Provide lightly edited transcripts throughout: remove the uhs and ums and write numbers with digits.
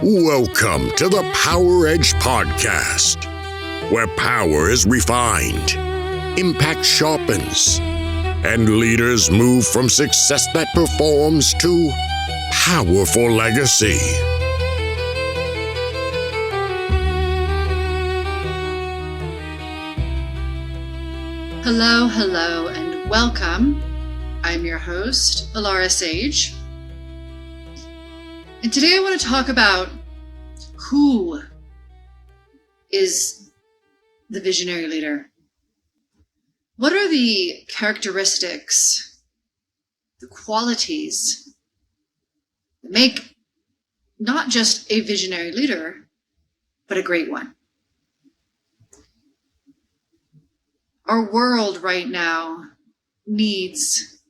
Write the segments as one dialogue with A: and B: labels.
A: Welcome to the Power Edge Podcast, where power is refined, impact sharpens, and leaders move from success that performs to powerful legacy.
B: Hello, and welcome. I'm your host, Alara Sage. And today I want to talk about who is the visionary leader. What are the characteristics, the qualities that make not just a visionary leader, but a great one? Our world right now needs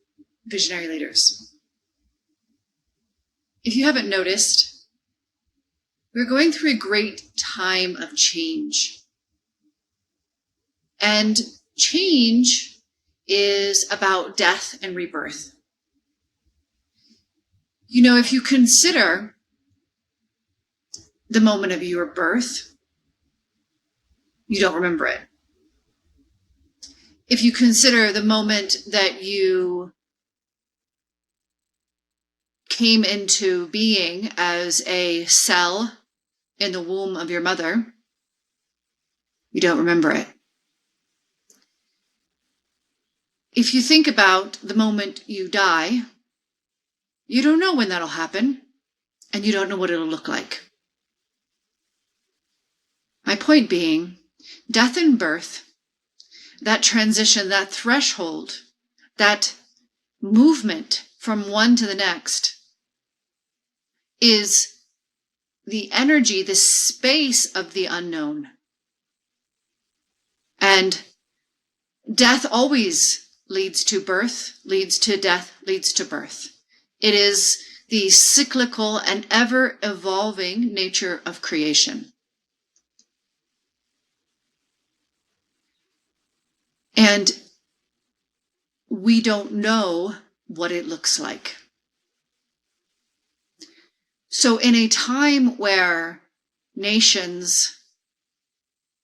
B: visionary leaders. If you haven't noticed, we're going through a great time of change. And change is about death and rebirth. You know, if you consider the moment of your birth, you don't remember it. If you consider the moment that you came into being as a cell in the womb of your mother, you don't remember it. If you think about the moment you die, you don't know when that'll happen, and you don't know what it'll look like. My point being, death and birth, that transition, that threshold, that movement from one to the next, is the energy, the space of the unknown. And death always leads to birth, leads to death, leads to birth. It is the cyclical and ever-evolving nature of creation. And we don't know what it looks like. So in a time where nations,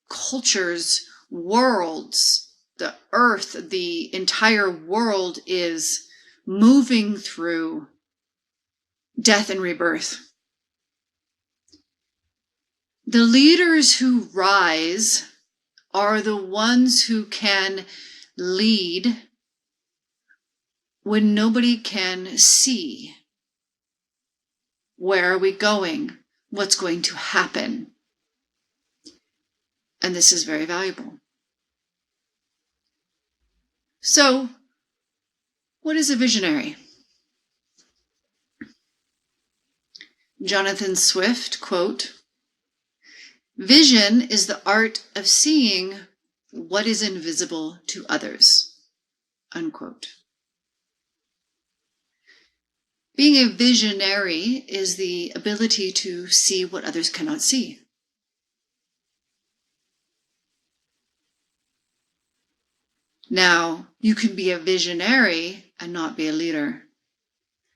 B: cultures, worlds, the earth, the entire world is moving through death and rebirth, the leaders who rise are the ones who can lead when nobody can see. Where are we going? What's going to happen? And this is very valuable. So, what is a visionary? Jonathan Swift, quote, "Vision is the art of seeing what is invisible to others," unquote. Being a visionary is the ability to see what others cannot see. Now, you can be a visionary and not be a leader.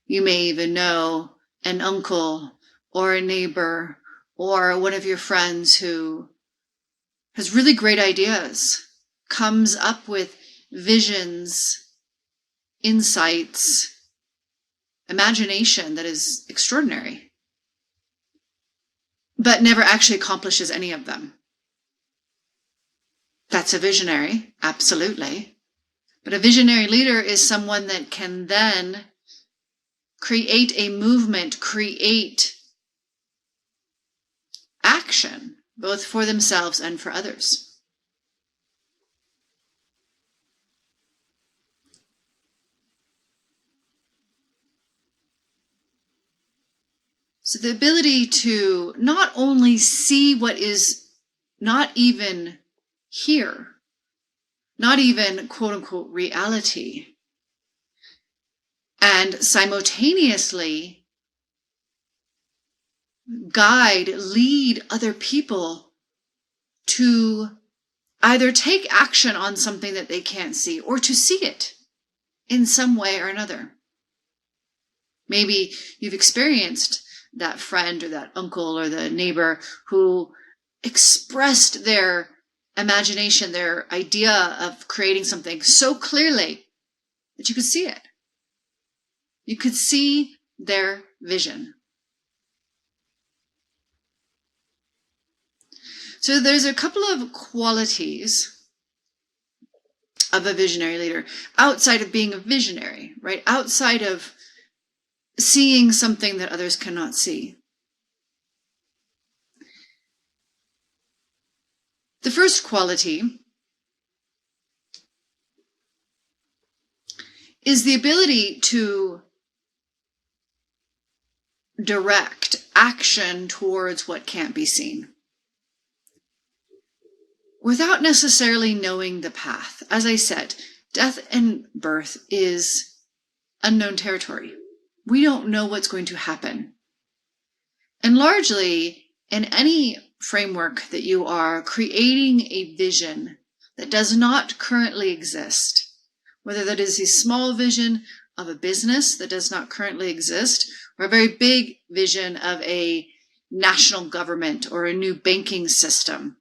B: You may even know an uncle or a neighbor or one of your friends who has really great ideas, comes up with visions, insights, imagination that is extraordinary, but never actually accomplishes any of them. That's a visionary, absolutely. But a visionary leader is someone that can then create a movement, create action, both for themselves and for others. So the ability to not only see what is not even here, not even quote unquote reality, and simultaneously guide, lead other people to either take action on something that they can't see or to see it in some way or another. Maybe you've experienced that friend or that uncle or the neighbor who expressed their imagination, their idea of creating something so clearly that you could see it. You could see their vision. So there's a couple of qualities of a visionary leader outside of being a visionary, right? Outside of seeing something that others cannot see. The first quality is the ability to direct action towards what can't be seen, without necessarily knowing the path. As I said, death and birth is unknown territory. We don't know what's going to happen. And largely, in any framework that you are creating a vision that does not currently exist, whether that is a small vision of a business that does not currently exist, or a very big vision of a national government or a new banking system,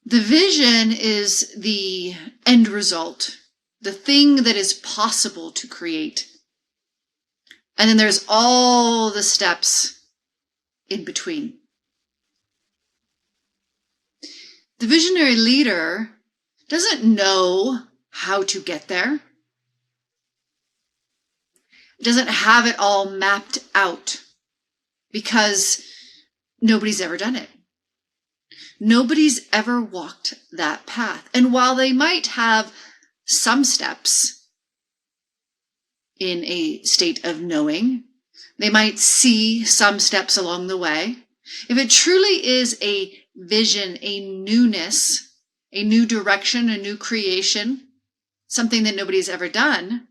B: the vision is the end result, the thing that is possible to create. And then there's all the steps in between. The visionary leader doesn't know how to get there. It doesn't have it all mapped out because nobody's ever done it. Nobody's ever walked that path. And while they might have some steps in a state of knowing, they might see some steps along the way. If it truly is a vision, a newness, a new direction, a new creation, something that nobody's ever done,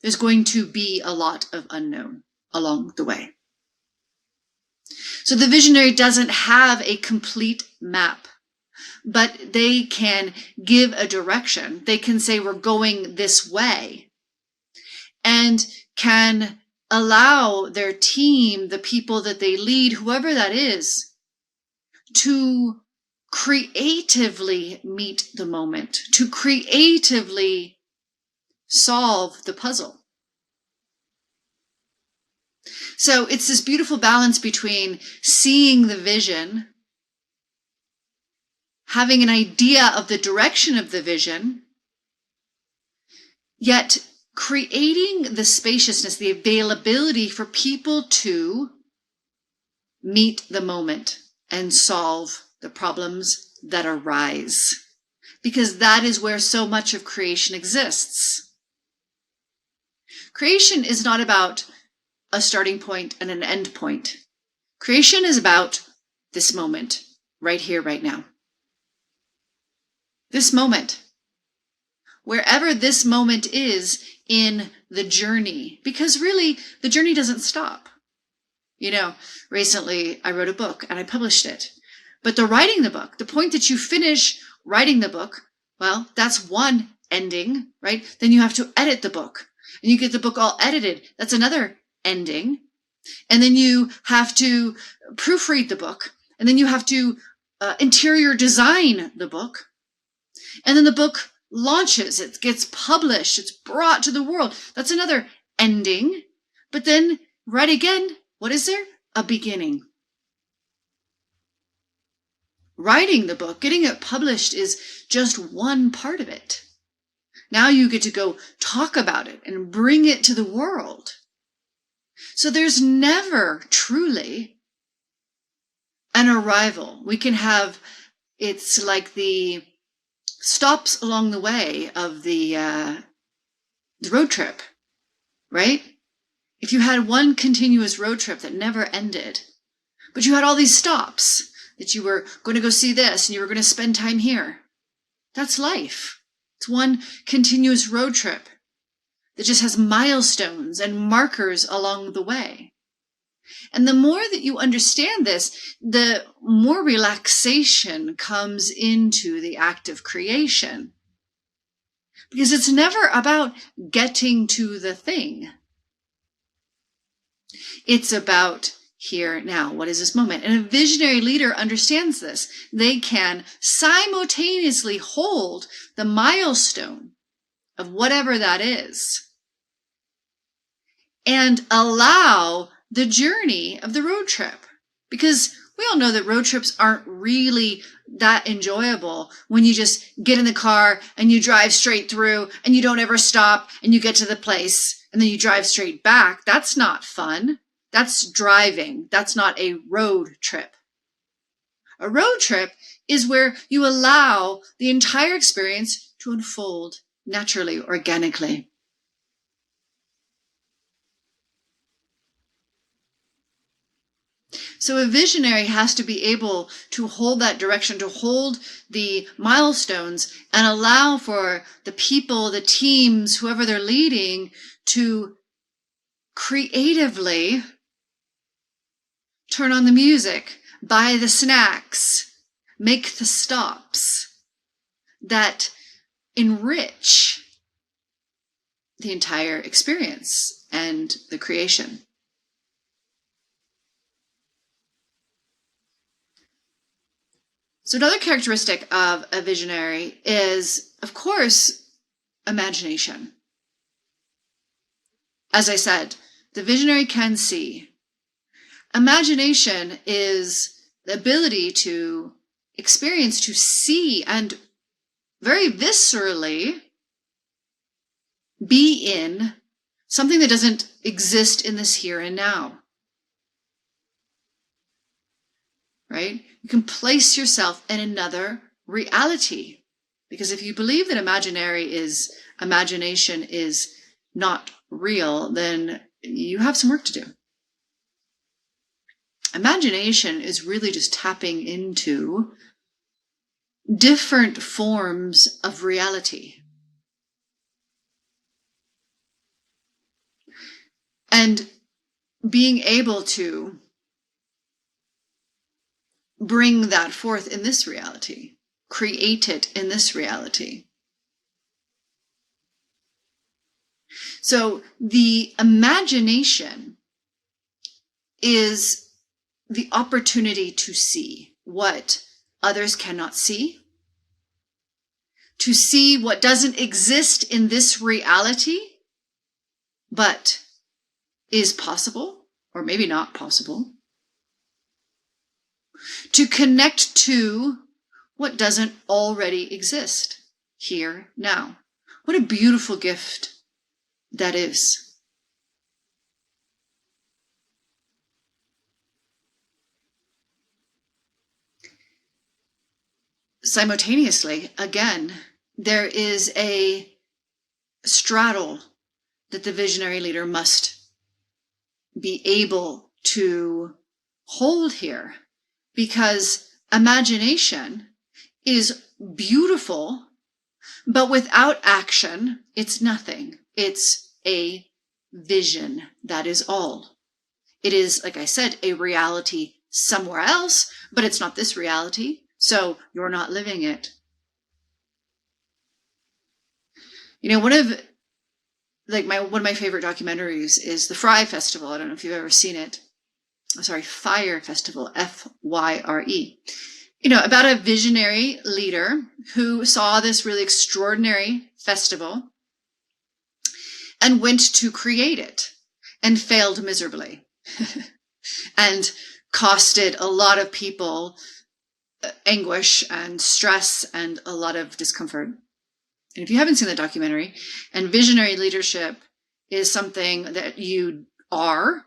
B: there's going to be a lot of unknown along the way. So the visionary doesn't have a complete map, but they can give a direction. They can say, we're going this way, and can allow their team, the people that they lead, whoever that is, to creatively meet the moment, to creatively solve the puzzle. So it's this beautiful balance between seeing the vision, having an idea of the direction of the vision, yet creating the spaciousness, the availability for people to meet the moment and solve the problems that arise. Because that is where so much of creation exists. Creation is not about a starting point and an end point. Creation is about this moment, right here, right now. This moment. Wherever this moment is in the journey, because really the journey doesn't stop. You know, recently I wrote a book and I published it. But the writing the book, the point that you finish writing the book, well, that's one ending, right? Then you have to edit the book and you get the book all edited. That's another ending. And then you have to proofread the book, and then you have to interior design the book. And then the book launches, it gets published, it's brought to the world. That's another ending. But then right again, what is there? A beginning. Writing the book, getting it published is just one part of it. Now you get to go talk about it and bring it to the world. So there's never truly an arrival. We can have, it's like the stops along the way of the road trip, right? If you had one continuous road trip that never ended, but you had all these stops that you were going to go see this and you were going to spend time here, that's life. It's one continuous road trip that just has milestones and markers along the way. And the more that you understand this, the more relaxation comes into the act of creation. Because it's never about getting to the thing. It's about here now. What is this moment? And a visionary leader understands this. They can simultaneously hold the milestone of whatever that is and allow the journey of the road trip. Because we all know that road trips aren't really that enjoyable when you just get in the car and you drive straight through and you don't ever stop and you get to the place and then you drive straight back. That's not fun. That's driving. That's not a road trip. A road trip is where you allow the entire experience to unfold naturally, organically. So a visionary has to be able to hold that direction, to hold the milestones and allow for the people, the teams, whoever they're leading to creatively turn on the music, buy the snacks, make the stops that enrich the entire experience and the creation. So another characteristic of a visionary is, of course, imagination. As I said, the visionary can see. Imagination is the ability to experience, to see, and very viscerally be in something that doesn't exist in this here and now. Right? You can place yourself in another reality. Because if you believe that imagination is not real, then you have some work to do. Imagination is really just tapping into different forms of reality. And being able to bring that forth in this reality, create it in this reality. So the imagination is the opportunity to see what others cannot see, to see what doesn't exist in this reality, but is possible, or maybe not possible, to connect to what doesn't already exist here now. What a beautiful gift that is. Simultaneously, again, there is a straddle that the visionary leader must be able to hold here, because imagination is beautiful, but without action, it's nothing. It's a vision. That is all. It is, like I said, a reality somewhere else, but it's not this reality. So you're not living it. You know, one of my favorite documentaries is the Fry Festival. I don't know if you've ever seen it. Fire Festival, Fyre. You know, about a visionary leader who saw this really extraordinary festival and went to create it and failed miserably and costed a lot of people anguish and stress and a lot of discomfort. And if you haven't seen the documentary, and visionary leadership is something that you are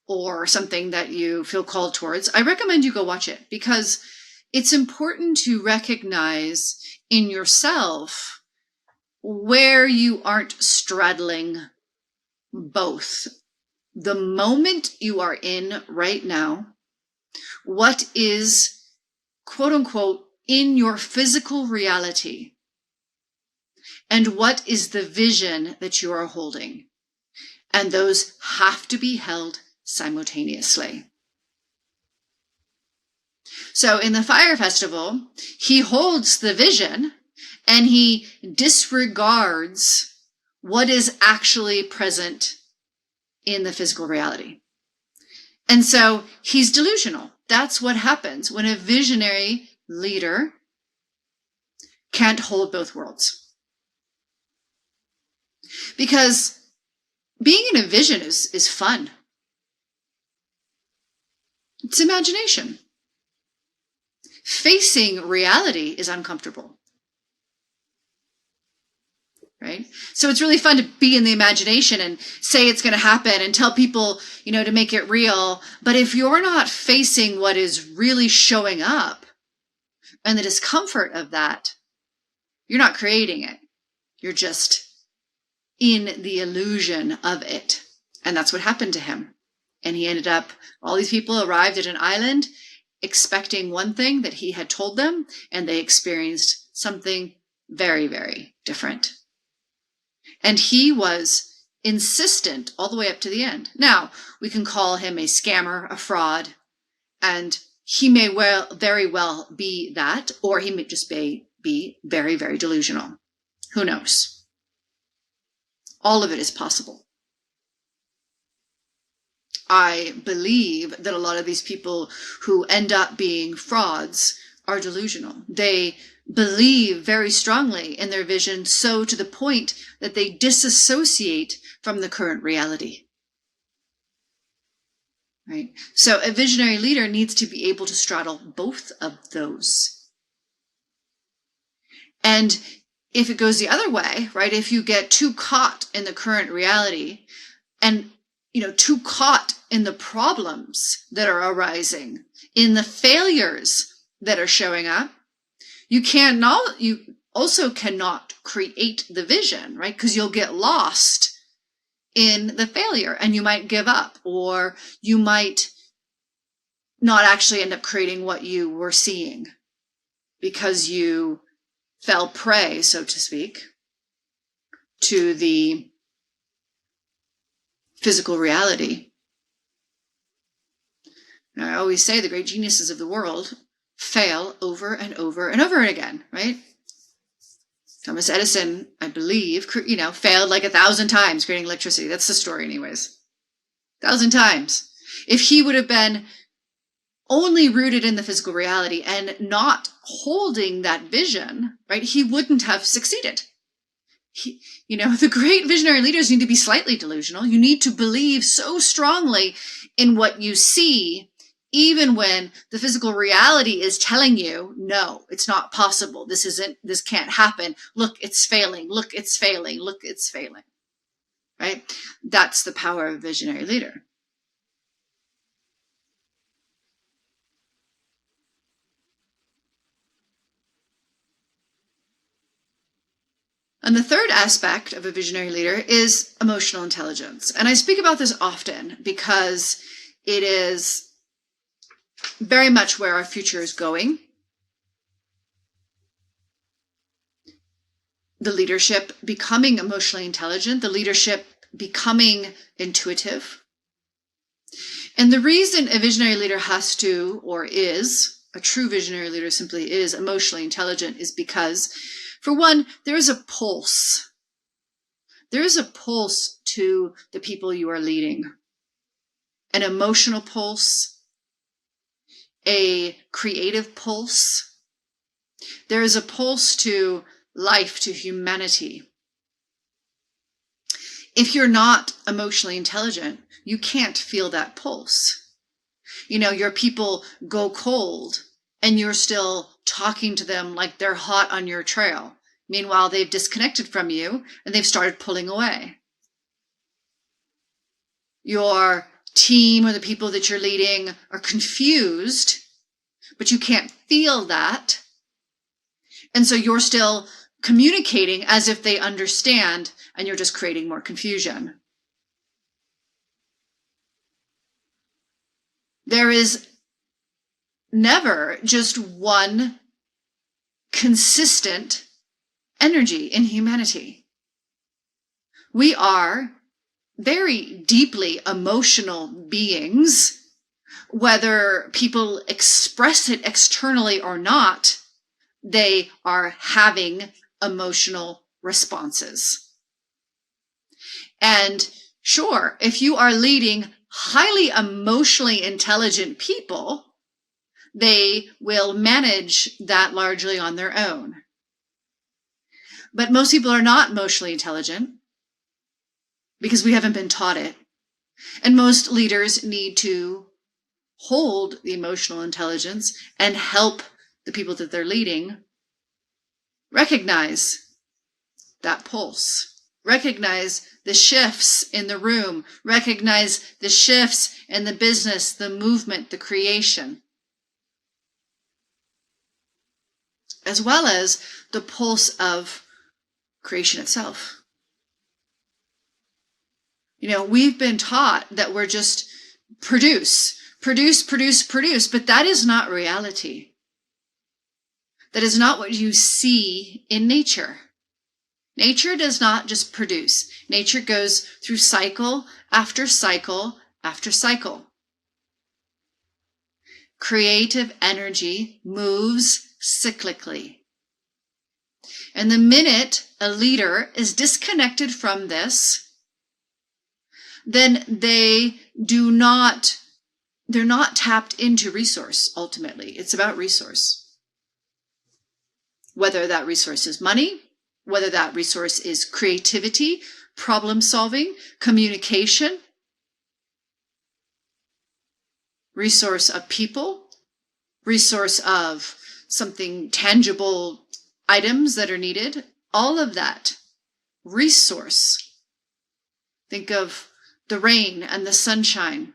B: or something that you feel called towards, I recommend you go watch it, because it's important to recognize in yourself where you aren't straddling both. The moment you are in right now, what is quote unquote in your physical reality, and what is the vision that you are holding. And those have to be held simultaneously. So in the Fire Festival, he holds the vision and he disregards what is actually present in the physical reality. And so he's delusional. That's what happens when a visionary leader can't hold both worlds. Because being in a vision is fun. It's imagination. Facing reality is uncomfortable. Right? So it's really fun to be in the imagination and say it's going to happen and tell people, to make it real. But if you're not facing what is really showing up and the discomfort of that, you're not creating it. You're just in the illusion of it. And that's what happened to him. And he ended up, all these people arrived at an island expecting one thing that he had told them, and they experienced something very, very different. And he was insistent all the way up to the end. Now, we can call him a scammer, a fraud, and he may very well be that, or he may just be very, very delusional. Who knows? All of it is possible. I believe that a lot of these people who end up being frauds are delusional. They believe very strongly in their vision, so to the point that they disassociate from the current reality. Right? So a visionary leader needs to be able to straddle both of those. And if it goes the other way, right, if you get too caught in the current reality and, too caught in the problems that are arising, in the failures that are showing up, you also cannot create the vision, right? Because you'll get lost in the failure and you might give up, or you might not actually end up creating what you were seeing because you fell prey, so to speak, to the physical reality. Now, I always say the great geniuses of the world fail over and over and over again, right? Thomas Edison, I believe, failed like 1,000 times creating electricity. That's the story anyways. 1,000 times. If he would have been only rooted in the physical reality and not holding that vision, right, he wouldn't have succeeded. The great visionary leaders need to be slightly delusional. You need to believe so strongly in what you see, even when the physical reality is telling you, no, it's not possible. This can't happen. Look, it's failing. Look, it's failing. Look, it's failing. Right? That's the power of a visionary leader. And the third aspect of a visionary leader is emotional intelligence. And I speak about this often because it is very much where our future is going. The leadership becoming emotionally intelligent, the leadership becoming intuitive. And the reason a visionary leader has to, or is, a true visionary leader simply is emotionally intelligent, is because, for one, there is a pulse. There is a pulse to the people you are leading. An emotional pulse, a creative pulse. There is a pulse to life, to humanity. If you're not emotionally intelligent, you can't feel that pulse. Your people go cold and you're still talking to them like they're hot on your trail. Meanwhile, they've disconnected from you and they've started pulling away. Your team or the people that you're leading are confused, but you can't feel that. And so you're still communicating as if they understand, and you're just creating more confusion. There is never just one consistent energy in humanity. We are very deeply emotional beings, whether people express it externally or not. They are having emotional responses. And sure, if you are leading highly emotionally intelligent people, they will manage that largely on their own. But most people are not emotionally intelligent because we haven't been taught it. And most leaders need to hold the emotional intelligence and help the people that they're leading recognize that pulse, recognize the shifts in the room, recognize the shifts in the business, the movement, the creation, as well as the pulse of creation itself. We've been taught that we're just produce, but that is not reality. That is not what you see in nature. Nature does not just produce. Nature goes through cycle after cycle after cycle. Creative energy moves cyclically. And the minute a leader is disconnected from this, then they're not tapped into resource, ultimately. It's about resource. Whether that resource is money, whether that resource is creativity, problem solving, communication, resource of people, resource of something tangible, items that are needed, all of that resource. Think of the rain and the sunshine.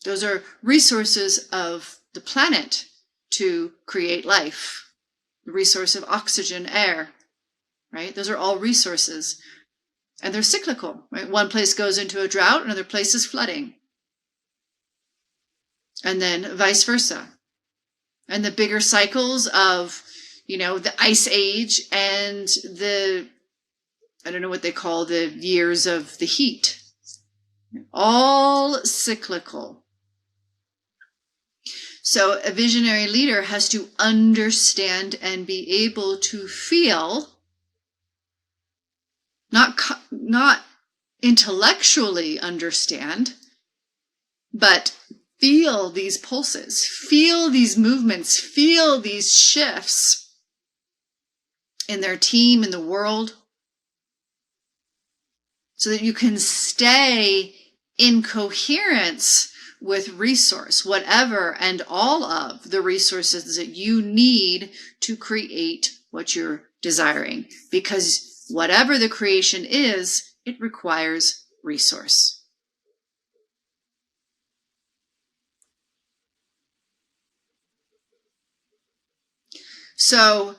B: Those are resources of the planet to create life. The resource of oxygen, air, right? Those are all resources. And they're cyclical, right? One place goes into a drought, another place is flooding. And then vice versa. And the bigger cycles of, the ice age and I don't know what they call the years of the heat. All cyclical. So a visionary leader has to understand and be able to feel, not intellectually understand, but feel these pulses, feel these movements, feel these shifts in their team, in the world, so that you can stay in coherence with resource, whatever and all of the resources that you need to create what you're desiring. Because whatever the creation is, it requires resource. So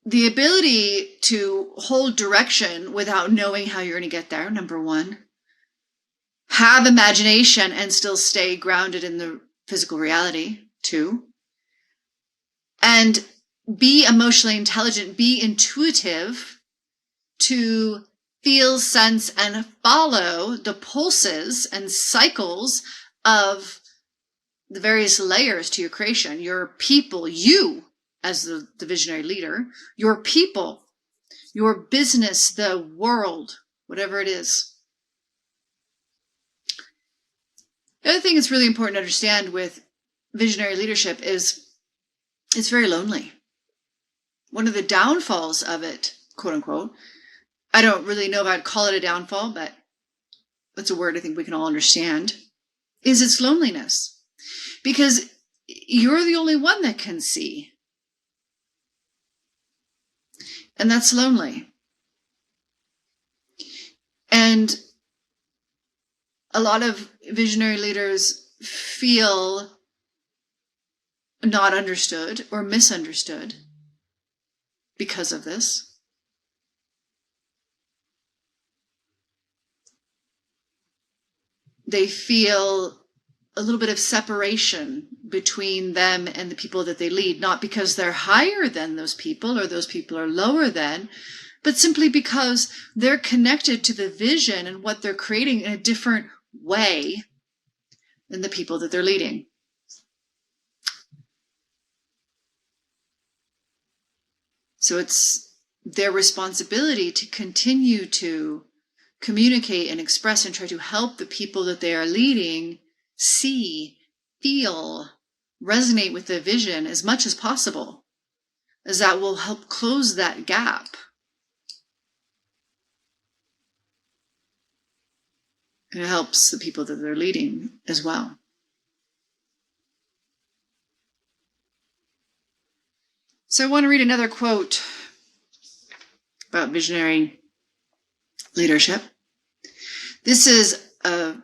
B: the ability to hold direction without knowing how you're going to get there, number one. Have imagination and still stay grounded in the physical reality, 2. And be emotionally intelligent, be intuitive to feel, sense, and follow the pulses and cycles of the various layers to your creation. Your people, you as the visionary leader, your people, your business, the world, whatever it is. The other thing that's really important to understand with visionary leadership is it's very lonely. One of the downfalls of it, quote unquote, I don't really know if I'd call it a downfall, but that's a word I think we can all understand, is its loneliness. Because you're the only one that can see. And that's lonely. And a lot of visionary leaders feel not understood or misunderstood because of this. They feel a little bit of separation between them and the people that they lead, not because they're higher than those people or those people are lower than, but simply because they're connected to the vision and what they're creating in a different way than the people that they're leading. So it's their responsibility to continue to communicate and express and try to help the people that they are leading see, feel, resonate with the vision as much as possible, as that will help close that gap. And it helps the people that they're leading as well. So I want to read another quote about visionary leadership. This is a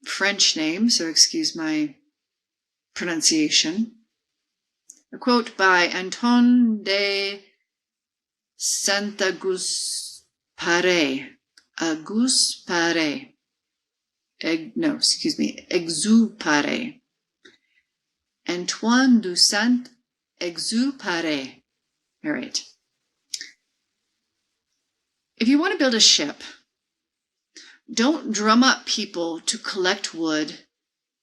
B: French name, so excuse my pronunciation. A quote by Anton de Saint-Exupéry. Exupéry. Antoine de Saint-Exupéry. All right. If you want to build a ship, don't drum up people to collect wood,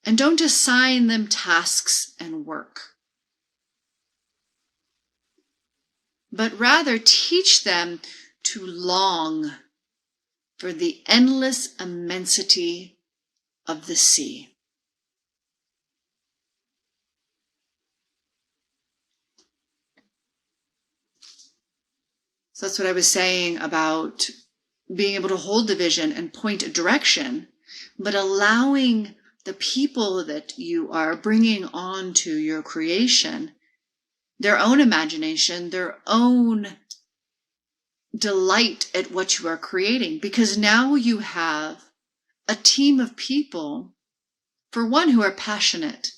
B: and don't assign them tasks and work. But rather teach them to long for the endless immensity of the sea. So that's what I was saying about being able to hold the vision and point a direction, but allowing the people that you are bringing on to your creation their own imagination, their own delight at what you are creating. Because now you have a team of people, for one, who are passionate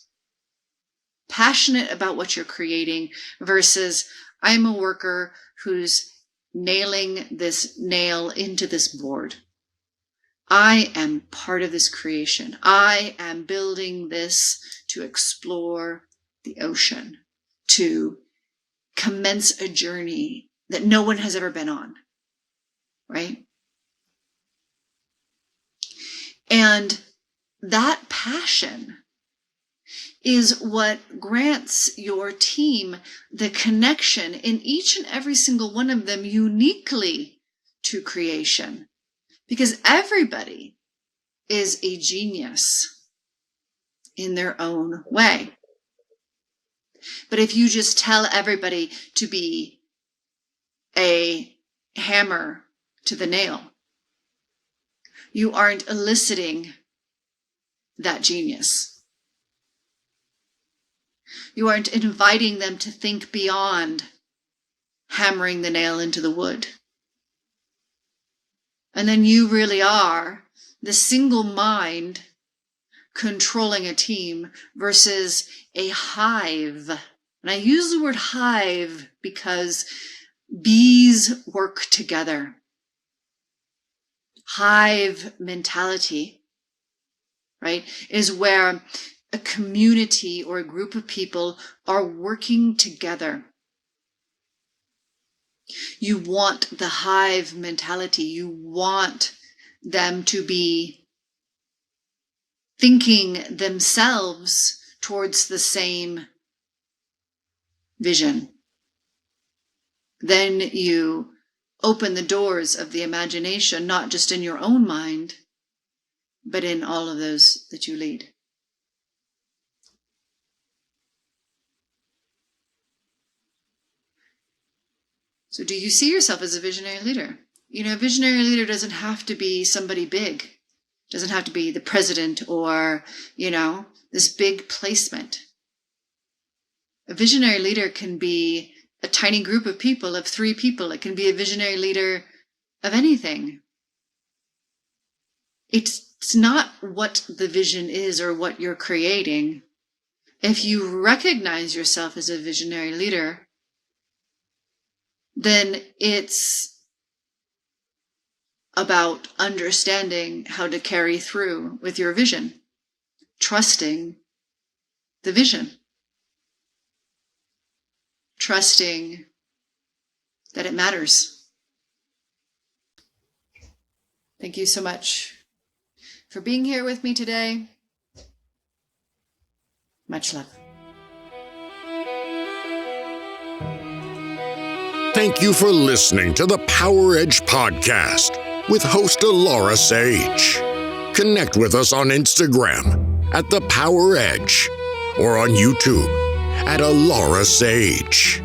B: about what you're creating, versus I'm a worker who's nailing this nail into this board. I am part of this creation. I am building this to explore the ocean, to commence a journey that no one has ever been on, right? And that passion is what grants your team the connection in each and every single one of them uniquely to creation. Because everybody is a genius in their own way. But if you just tell everybody to be a hammer to the nail, you aren't eliciting that genius. You aren't inviting them to think beyond hammering the nail into the wood. And then you really are the single mind controlling a team versus a hive. And I use the word hive because bees work together. Hive mentality, right, is where a community or a group of people are working together. You want the hive mentality. You want them to be thinking themselves towards the same vision. Then you open the doors of the imagination, not just in your own mind, but in all of those that you lead. So do you see yourself as a visionary leader? You know, a visionary leader doesn't have to be somebody big. Doesn't have to be the president or, this big placement. A visionary leader can be a tiny group of people, of 3 people. It can be a visionary leader of anything. It's not what the vision is or what you're creating. If you recognize yourself as a visionary leader, then it's about understanding how to carry through with your vision, trusting the vision, trusting that it matters. Thank you so much for being here with me today. Much love.
A: Thank you for listening to the Power Edge Podcast. with host Alara Sage. Connect with us on Instagram at The Power Edge or on YouTube at Alara Sage.